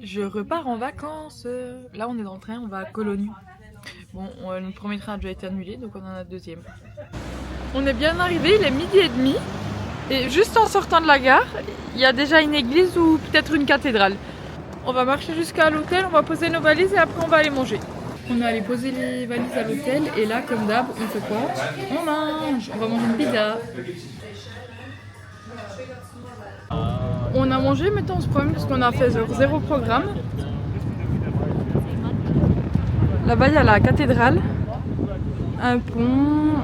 Je repars en vacances. Là on est dans le train, on va à Cologne. Bon, notre premier train a déjà été annulé, donc on en a un deuxième. On est bien arrivé, il est 12h30. Et juste en sortant de la gare, il y a déjà une église ou peut-être une cathédrale. On va marcher jusqu'à l'hôtel, on va poser nos valises et après on va aller manger. On est allé poser les valises à l'hôtel et là, comme d'hab, on fait quoi? On mange, on va manger une pizza. On a mangé, maintenant on se promène parce qu'on a fait zéro programme. Là-bas il y a la cathédrale, un pont.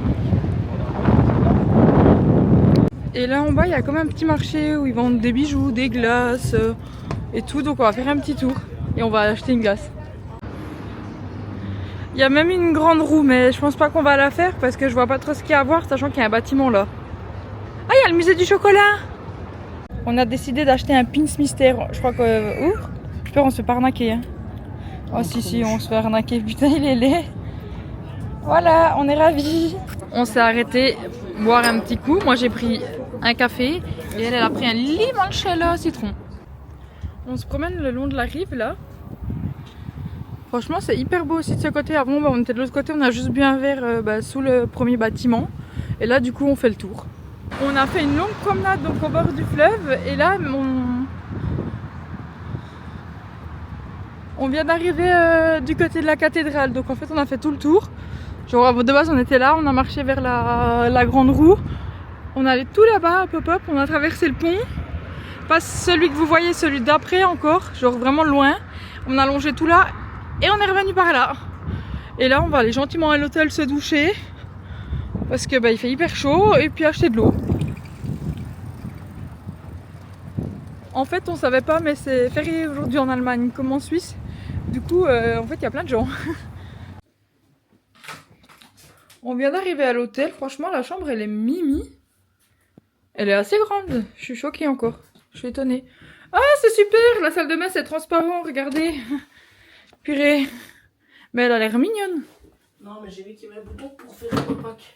Et là en bas il y a comme un petit marché où ils vendent des bijoux, des glaces et tout. Donc on va faire un petit tour et on va acheter une glace. Il y a même une grande roue mais je pense pas qu'on va la faire parce que je vois pas trop ce qu'il y a à voir sachant qu'il y a un bâtiment là. Ah, il y a le musée du chocolat. On a décidé d'acheter un pins mystère. Je crois que... J'espère on se fait pas arnaquer. Hein. Oh si, on se fait arnaquer. Putain, il est laid. Voilà, on est ravis. On s'est arrêté boire un petit coup. Moi j'ai pris un café et elle a pris un limoncello citron. On se promène le long de la rive là. Franchement c'est hyper beau aussi de ce côté. Avant on était de l'autre côté, on a juste bu un verre sous le premier bâtiment. Et là du coup on fait le tour. On a fait une longue promenade donc au bord du fleuve et là on vient d'arriver du côté de la cathédrale. Donc en fait on a fait tout le tour. Genre de base on était là, on a marché vers la grande roue. On allait tout là-bas à pop-up, on a traversé le pont. Pas celui que vous voyez, celui d'après encore, genre vraiment loin. On a longé tout là et on est revenu par là. Et là on va aller gentiment à l'hôtel se doucher. Parce que il fait hyper chaud et puis acheter de l'eau. En fait on savait pas mais c'est férié aujourd'hui en Allemagne comme en Suisse. Du coup en fait il y a plein de gens. On vient d'arriver à l'hôtel, franchement la chambre elle est mimi. Elle est assez grande, je suis choquée encore, je suis étonnée. Ah c'est super, la salle de bain c'est transparent, regardez. Purée. Mais elle a l'air mignonne. Non mais j'ai vu qu'il y avait un bouton pour faire un pack.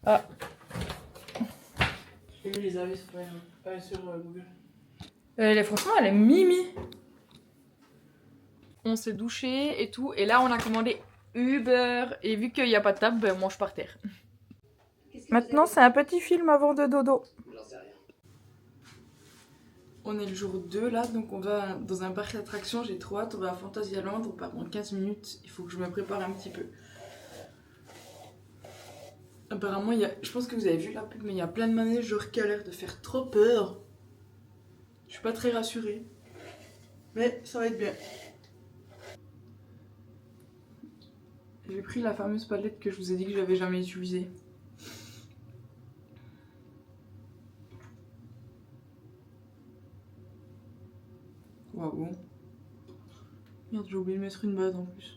Ah. J'ai vu les avis sur Google. Franchement elle est mimi. On s'est douché et tout, et là on a commandé Uber, et vu qu'il n'y a pas de table, on mange par terre. Maintenant c'est un petit film avant de dodo. J'en sais rien. On est le jour 2 là, donc on va dans un parc d'attractions, j'ai trop hâte, on va à Fantasyland, on part dans 15 minutes, il faut que je me prépare un petit peu. Apparemment, je pense que vous avez vu la pub, mais il y a plein de manèges genre qui a l'air de faire trop peur. Je suis pas très rassurée, mais ça va être bien. J'ai pris la fameuse palette que je vous ai dit que j'avais jamais utilisée. Waouh. Merde, j'ai oublié de mettre une base en plus.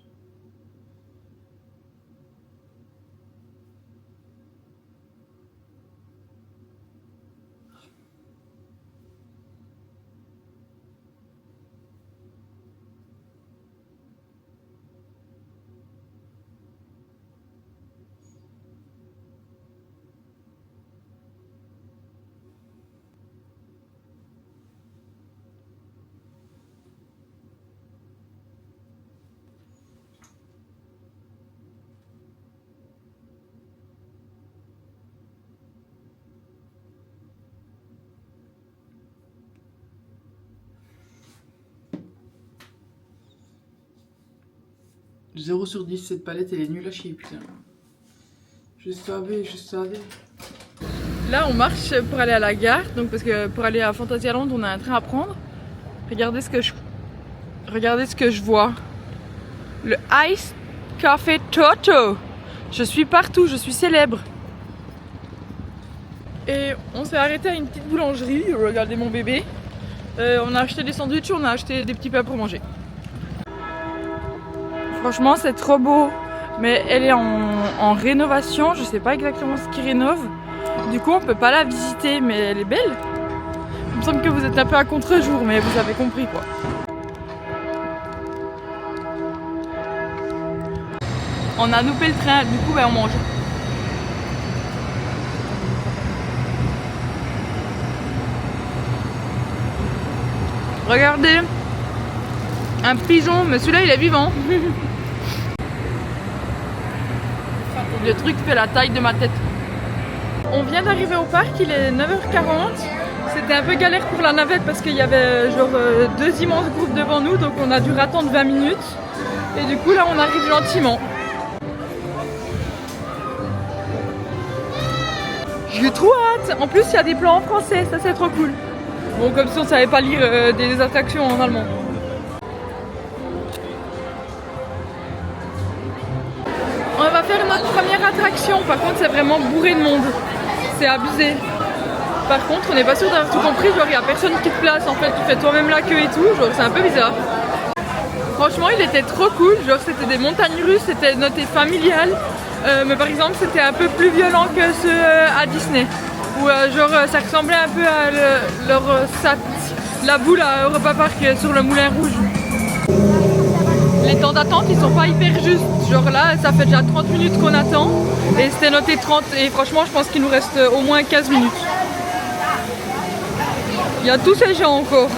« 0 sur 10, cette palette elle est nulle à chier, putain. Je savais. Là on marche pour aller à la gare, donc parce que pour aller à Fantasyland on a un train à prendre. Regardez ce que je vois. Le Ice Café Toto. Je suis partout, je suis célèbre. Et on s'est arrêté à une petite boulangerie, regardez mon bébé. On a acheté des sandwichs, on a acheté des petits pains pour manger. Franchement c'est trop beau, mais elle est en rénovation, je sais pas exactement ce qu'ils rénovent. Du coup on peut pas la visiter, mais elle est belle. Il me semble que vous êtes un peu à contre-jour, mais vous avez compris quoi. On a loupé le train, du coup ben, on mange. Regardez, un pigeon, mais celui-là il est vivant. Le truc fait la taille de ma tête. On vient d'arriver au parc, il est 9h40. C'était un peu galère pour la navette parce qu'il y avait genre 2 immenses groupes devant nous, donc on a dû attendre 20 minutes. Et du coup là on arrive gentiment. J'ai trop hâte. En plus il y a des plans en français, ça c'est trop cool. Bon, comme si on savait pas lire des attractions en allemand. On va faire notre première attraction, par contre c'est vraiment bourré de monde. C'est abusé. Par contre on n'est pas sûr d'avoir tout compris, genre il n'y a personne qui te place en fait, tu fais toi-même la queue et tout, genre c'est un peu bizarre. Franchement il était trop cool, genre c'était des montagnes russes, c'était noté familial. Mais par exemple c'était un peu plus violent que ceux à Disney. Où genre ça ressemblait un peu à la boule à Europa Park sur le Moulin Rouge. Les temps d'attente ils sont pas hyper justes, genre là ça fait déjà 30 minutes qu'on attend et c'était noté 30 et franchement je pense qu'il nous reste au moins 15 minutes. Il y a tous ces gens encore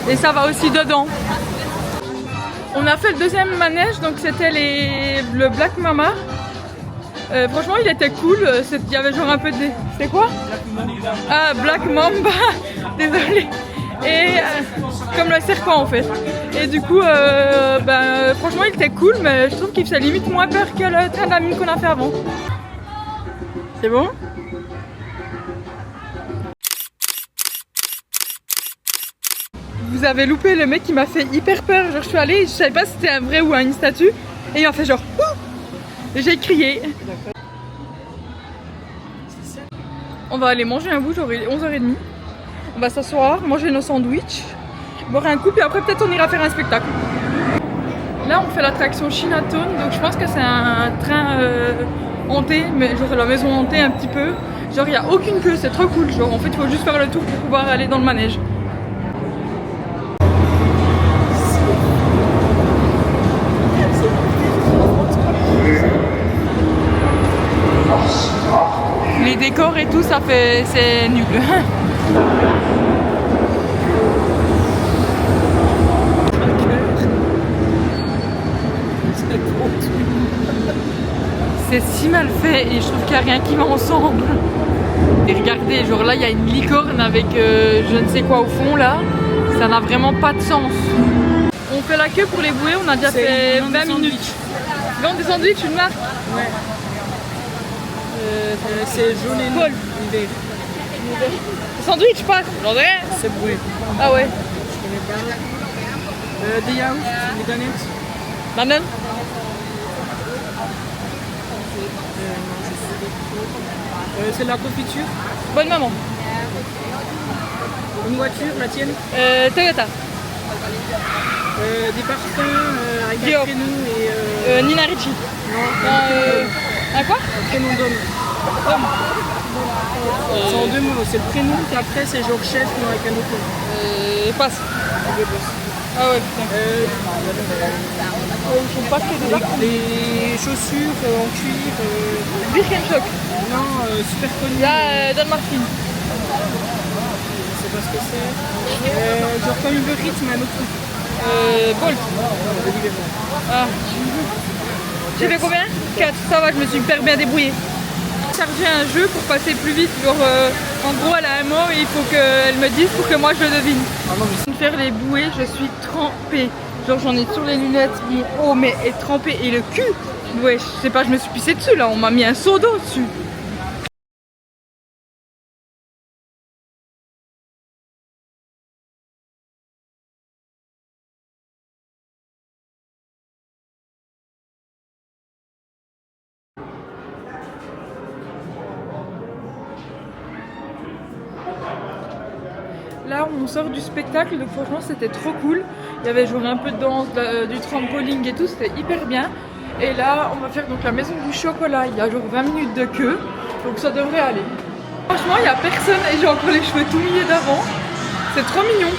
et ça va aussi dedans. On a fait le deuxième manège, donc c'était le Black Mama. Franchement il était cool, il y avait genre un peu de... C'était quoi? Ah, Black Mamba, désolé. Et comme le serpent en fait. Et du coup, franchement il était cool, mais je trouve qu'il faisait limite moins peur que le train d'amis qu'on a fait avant. C'est bon? Vous avez loupé le mec qui m'a fait hyper peur. Genre je suis allée, je savais pas si c'était un vrai ou une statue. Et il m'a fait genre... Et j'ai crié. On va aller manger un bout, genre il est 11h30. On va s'asseoir, manger nos sandwichs, boire un coup, puis après peut-être on ira faire un spectacle. Là on fait l'attraction Chinatown, donc je pense que c'est un train hanté, mais genre la maison hantée un petit peu. Genre il n'y a aucune queue, c'est trop cool. Genre en fait il faut juste faire le tour pour pouvoir aller dans le manège. Les décors et tout, c'est nul. C'est si mal fait et je trouve qu'il n'y a rien qui va ensemble. Et regardez, genre là il y a une licorne avec je ne sais quoi au fond là. Ça n'a vraiment pas de sens. On fait la queue pour les bouées, on a déjà fait 20 minutes. Viande des sandwichs, une marque? Ouais. C'est jaune et Paul. hiver. Sandwich, pas? J'en ai rien. C'est brûlé. Ah ouais. Je connais pas. Des yaourts, des canettes. Banane? C'est de la confiture. Bonne maman. Une voiture, la tienne. Toyota. Des parfums avec un Dior. prénom et... Nina Ricci. Non, Un quoi? un prénom d'homme. C'est en 2 mots, c'est le prénom, puis après c'est genre chef mais avec un autre nom. Passe. Ah ouais, putain. Ils sont pas que des marques. Les chaussures en cuir. Birkenstock. Non, super connu. Là, Don Martin. Je sais pas ce que c'est. Genre comme Uber Eats, mais un autre truc. Bolt. Ah. J'ai fait combien? 4. Ça va, je me suis hyper bien débrouillée. Charger un jeu pour passer plus vite. Genre, en gros, elle a un mot et il faut qu'elle me dise pour que moi je le devine. Faire les bouées, je suis trempée. Genre, j'en ai sur les lunettes, mon haut mais est trempé et le cul. Ouais, je sais pas, je me suis pissée dessus là. On m'a mis un seau d'eau dessus. Là on sort du spectacle, donc franchement c'était trop cool. Il y avait genre un peu de danse, du trampoline et tout, c'était hyper bien. Et là on va faire donc la maison du chocolat, il y a genre 20 minutes de queue, donc ça devrait aller. Franchement il n'y a personne et j'ai encore les cheveux tout mouillés d'avant, c'est trop mignon.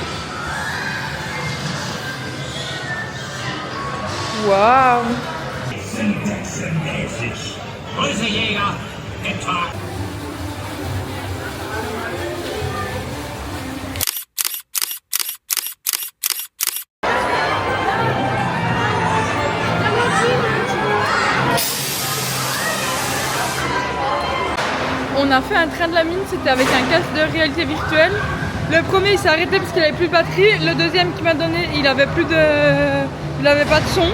Waouh. sich. Grüße, Jäger. Getragen. On a fait un train de la mine, c'était avec un casque de réalité virtuelle. Le premier il s'est arrêté parce qu'il avait plus de batterie. Le deuxième qui m'a donné, il avait pas de son.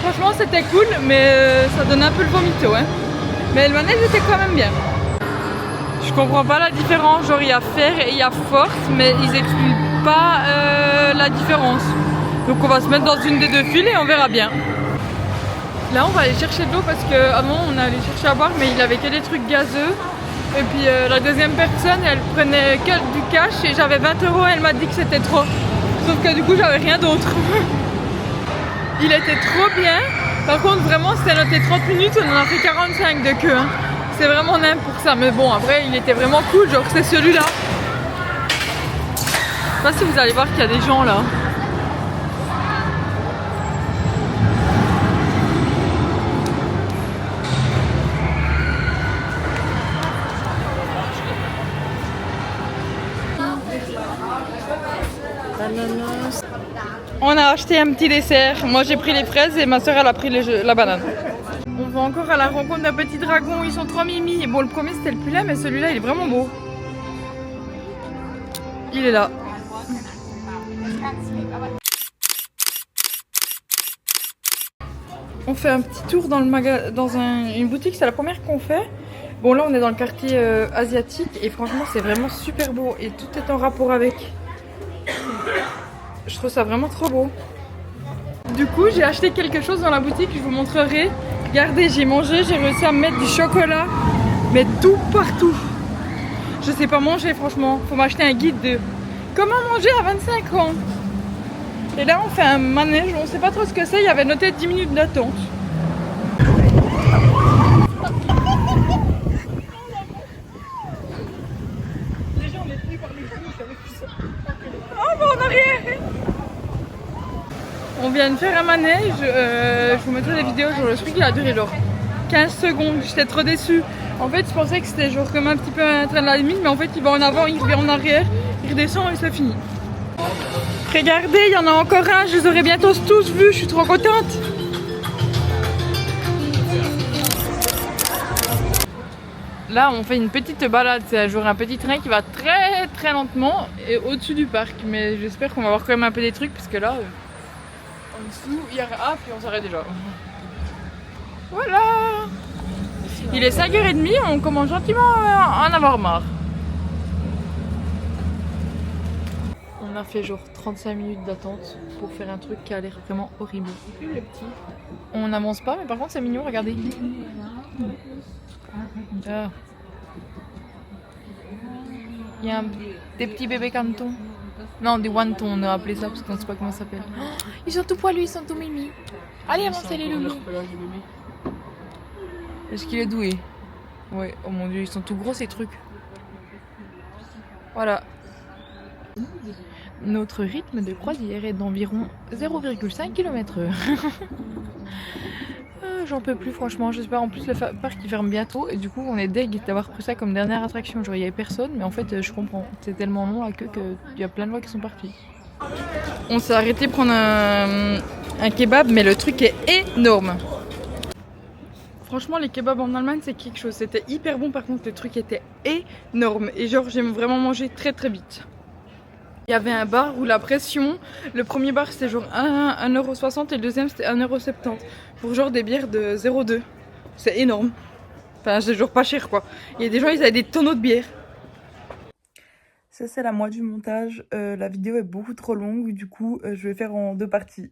Franchement c'était cool, mais ça donnait un peu le vomito. Hein. Mais le manège était quand même bien. Je comprends pas la différence, genre il y a fer et il y a force, mais ils expliquent pas la différence. Donc on va se mettre dans une des deux files et on verra bien. Là on va aller chercher de l'eau parce qu'avant on allait chercher à boire mais il avait que des trucs gazeux. Et puis la deuxième personne elle prenait que du cash et j'avais 20 € et elle m'a dit que c'était trop. Sauf que du coup j'avais rien d'autre. Il était trop bien. Par contre vraiment c'était noté 30 minutes, on en a fait 45 de queue. Hein. C'est vraiment n'importe pour ça. Mais bon après il était vraiment cool, genre c'est celui-là. Je sais pas si vous allez voir qu'il y a des gens là. On a acheté un petit dessert. Moi j'ai pris les fraises et ma soeur elle a pris la banane. On va encore à la rencontre d'un petit dragon. Ils sont trop mimi. Bon le premier c'était le plus laid mais celui-là il est vraiment beau. Il est là. On fait un petit tour dans une boutique, c'est la première qu'on fait. Bon là on est dans le quartier asiatique et franchement c'est vraiment super beau et tout est en rapport avec. Je trouve ça vraiment trop beau. Du coup j'ai acheté quelque chose dans la boutique, je vous montrerai. Regardez, j'ai mangé, j'ai réussi à me mettre du chocolat, mais tout partout. Je sais pas manger franchement, faut m'acheter un guide de comment manger à 25 ans. Et là on fait un manège, on sait pas trop ce que c'est, il y avait noté 10 minutes d'attente. On vient de faire un manège, je vous mettrai des vidéos, genre le truc il a duré genre 15 secondes, j'étais trop déçue. En fait je pensais que c'était genre comme un petit peu un train de la limite, mais en fait il va en avant, il revient en arrière, il redescend et c'est fini. Regardez, il y en a encore un, je les aurai bientôt tous vus, je suis trop contente. Là on fait une petite balade, c'est genre un petit train qui va très très lentement et au-dessus du parc, mais j'espère qu'on va voir quand même un peu des trucs parce que là... en dessous, il y a... Ah, puis on s'arrête déjà. Voilà. Il est 5h30, on commence gentiment à en avoir marre. On a fait genre 35 minutes d'attente pour faire un truc qui a l'air vraiment horrible. On n'avance pas, mais par contre c'est mignon, regardez. Ah. Il y a des petits bébés cantons. Non, des wantons, on a appelé ça parce qu'on ne sait pas comment ça s'appelle. Oh, ils sont tout poilus, ils sont tout mimi. Allez, avancez les loulous. Est-ce qu'il est doué? Ouais, oh mon dieu, ils sont tout gros ces trucs. Voilà. Notre rythme de croisière est d'environ 0,5 km/h. J'en peux plus franchement, j'espère. En plus le parc il ferme bientôt et du coup on est deg d'avoir pris ça comme dernière attraction. Genre il y avait personne mais en fait je comprends, c'est tellement long la queue qu'il y a plein de gens qui sont partis. On s'est arrêté prendre un kebab mais le truc est énorme. Franchement les kebabs en Allemagne c'est quelque chose, c'était hyper bon par contre le truc était énorme et genre j'aime vraiment manger très très vite. Il y avait un bar où la pression, le premier bar c'était genre 1,60 € et le deuxième c'était 1,70 € pour genre des bières de 0,2. C'est énorme. Enfin c'est genre pas cher quoi. Il y a des gens ils avaient des tonneaux de bière. Ça c'est la moitié du montage, la vidéo est beaucoup trop longue du coup je vais faire en deux parties.